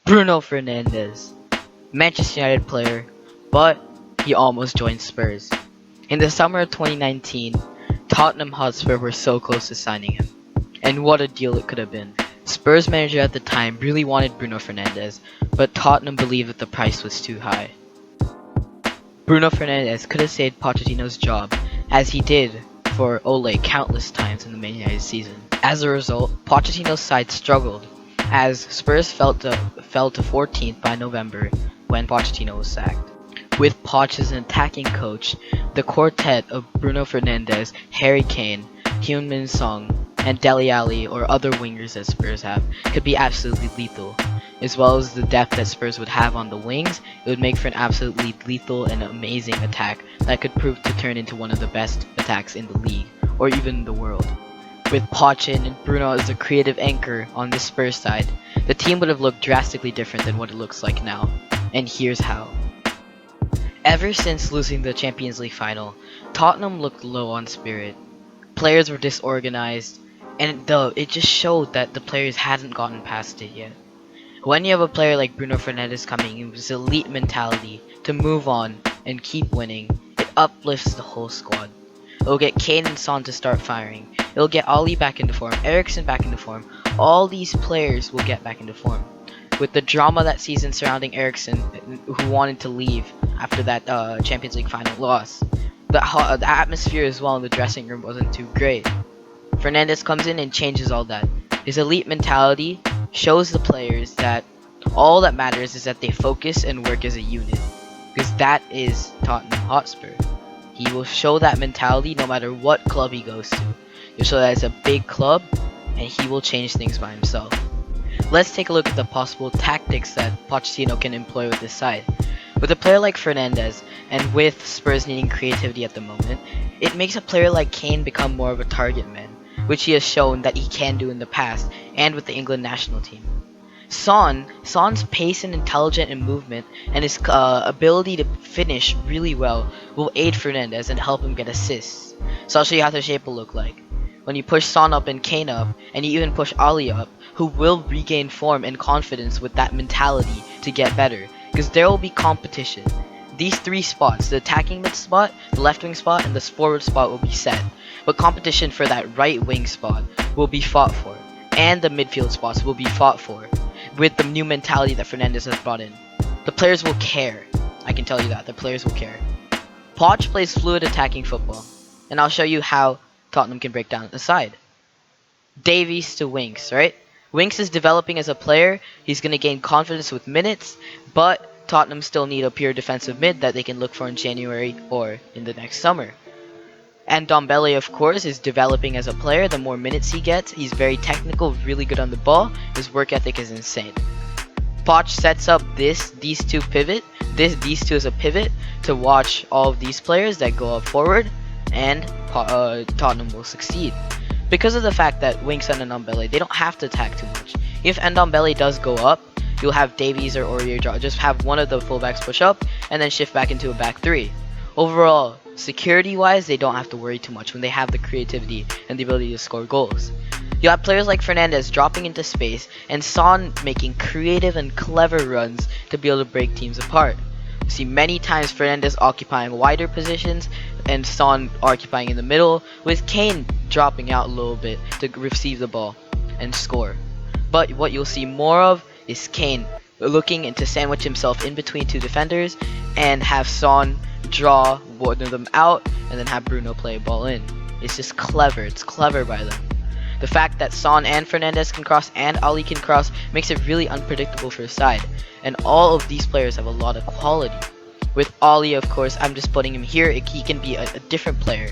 Bruno Fernandes, Manchester United player, but he almost joined Spurs. In the summer of 2019, Tottenham Hotspur were so close to signing him. And what a deal it could have been. Spurs manager at the time really wanted Bruno Fernandes, but Tottenham believed that the price was too high. Bruno Fernandes could have saved Pochettino's job, as he did for Ole countless times in the Man United season. As a result, Pochettino's side struggled, as Spurs fell to 14th by November when Pochettino was sacked. With Poch as an attacking coach, the quartet of Bruno Fernandes, Harry Kane, Heung-min Son, and Dele Alli, or other wingers that Spurs have, could be absolutely lethal. As well as the depth that Spurs would have on the wings, it would make for an absolutely lethal and amazing attack that could prove to turn into one of the best attacks in the league, or even the world. With Poch and Bruno as a creative anchor on the Spurs side, the team would have looked drastically different than what it looks like now. And here's how. Ever since losing the Champions League final, Tottenham looked low on spirit. Players were disorganized, and it just showed that the players hadn't gotten past it yet. When you have a player like Bruno Fernandes coming in with this elite mentality to move on and keep winning, it uplifts the whole squad. It'll get Kane and Son to start firing. It'll get Ali back into form, Eriksen back into form. All these players will get back into form. With the drama that season surrounding Eriksen, who wanted to leave after that Champions League final loss, the atmosphere as well in the dressing room wasn't too great. Fernandes comes in and changes all that. His elite mentality shows the players that all that matters is that they focus and work as a unit, because that is Tottenham Hotspur. He will show that mentality no matter what club he goes to. He'll show that it's a big club, and he will change things by himself. Let's take a look at the possible tactics that Pochettino can employ with this side. With a player like Fernandes, and with Spurs needing creativity at the moment, it makes a player like Kane become more of a target man, which he has shown that he can do in the past, and with the England national team. Son's pace and intelligence in movement, and his ability to finish really well will aid Fernandes and help him get assists. So I'll show you how the shape will look like. When you push Son up and Kane up, and you even push Ali up, who will regain form and confidence with that mentality to get better, because there will be competition. These three spots, the attacking mid spot, the left wing spot, and the forward spot will be set, but competition for that right wing spot will be fought for, and the midfield spots will be fought for, with the new mentality that Fernandes has brought in. The players will care. I can tell you that. The players will care. Poch plays fluid attacking football, and I'll show you how Tottenham can break down the side. Davies to Winks, right? Winks is developing as a player. He's going to gain confidence with minutes, but Tottenham still need a pure defensive mid that they can look for in January or in the next summer. And Ndombele, of course, is developing as a player. The more minutes he gets, he's very technical, really good on the ball. His work ethic is insane. Poch sets up these two as a pivot to watch all of these players that go up forward, and Tottenham will succeed. Because of the fact that Winks and Ndombele, they don't have to attack too much. If Ndombele does go up, you'll have Davies or Aurier just have one of the fullbacks push up and then shift back into a back three. Overall, security-wise, they don't have to worry too much when they have the creativity and the ability to score goals. You have players like Fernandes dropping into space and Son making creative and clever runs to be able to break teams apart. You see many times Fernandes occupying wider positions and Son occupying in the middle, with Kane dropping out a little bit to receive the ball and score. But what you'll see more of is Kane looking to sandwich himself in between two defenders and have Son draw one of them out and then have Bruno play a ball in. It's just clever. It's clever by them. The fact that Son and Fernandes can cross and Ali can cross makes it really unpredictable for the side. And all of these players have a lot of quality. With Ali, of course, I'm just putting him here. He can be a different player.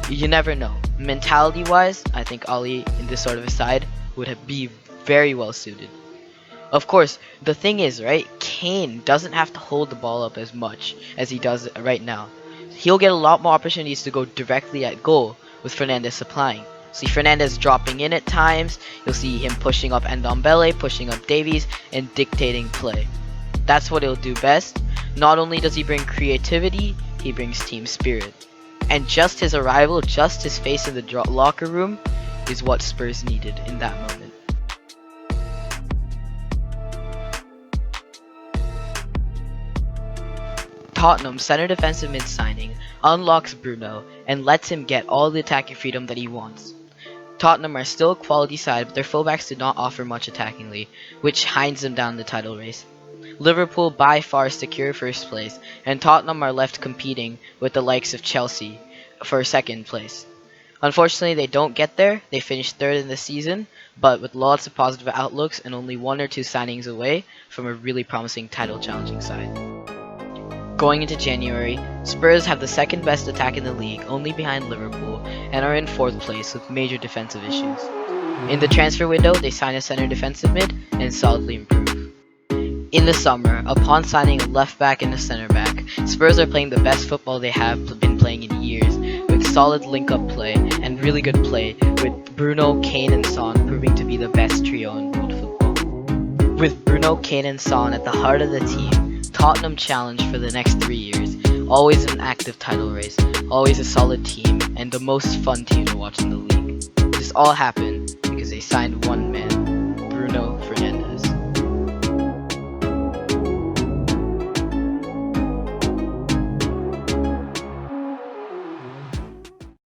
You never know. Mentality-wise, I think Ali in this sort of a side would be very well suited. Of course, the thing is, right, Kane doesn't have to hold the ball up as much as he does right now. He'll get a lot more opportunities to go directly at goal with Fernandes supplying. See Fernandes dropping in at times. You'll see him pushing up Ndombele, pushing up Davies, and dictating play. That's what he'll do best. Not only does he bring creativity, he brings team spirit. And just his arrival, just his face in the locker room, is what Spurs needed in that moment. Tottenham's center defensive mid signing unlocks Bruno and lets him get all the attacking freedom that he wants. Tottenham are still a quality side, but their fullbacks do not offer much attackingly, which hinds them down the title race. Liverpool by far secure first place, and Tottenham are left competing with the likes of Chelsea for second place. Unfortunately, they don't get there. They finished third in the season, but with lots of positive outlooks and only one or two signings away from a really promising title challenging side. Going into January, Spurs have the second best attack in the league, only behind Liverpool, and are in fourth place with major defensive issues. In the transfer window, they sign a center defensive mid and solidly improve. In the summer, upon signing a left back and a center back, Spurs are playing the best football they have been playing in years, with solid link-up play and really good play, with Bruno, Kane and Son proving to be the best trio in world football. With Bruno, Kane and Son at the heart of the team, Tottenham challenge for the next 3 years, always an active title race, always a solid team, and the most fun team to watch in the league. This all happened because they signed one man, Bruno Fernandes.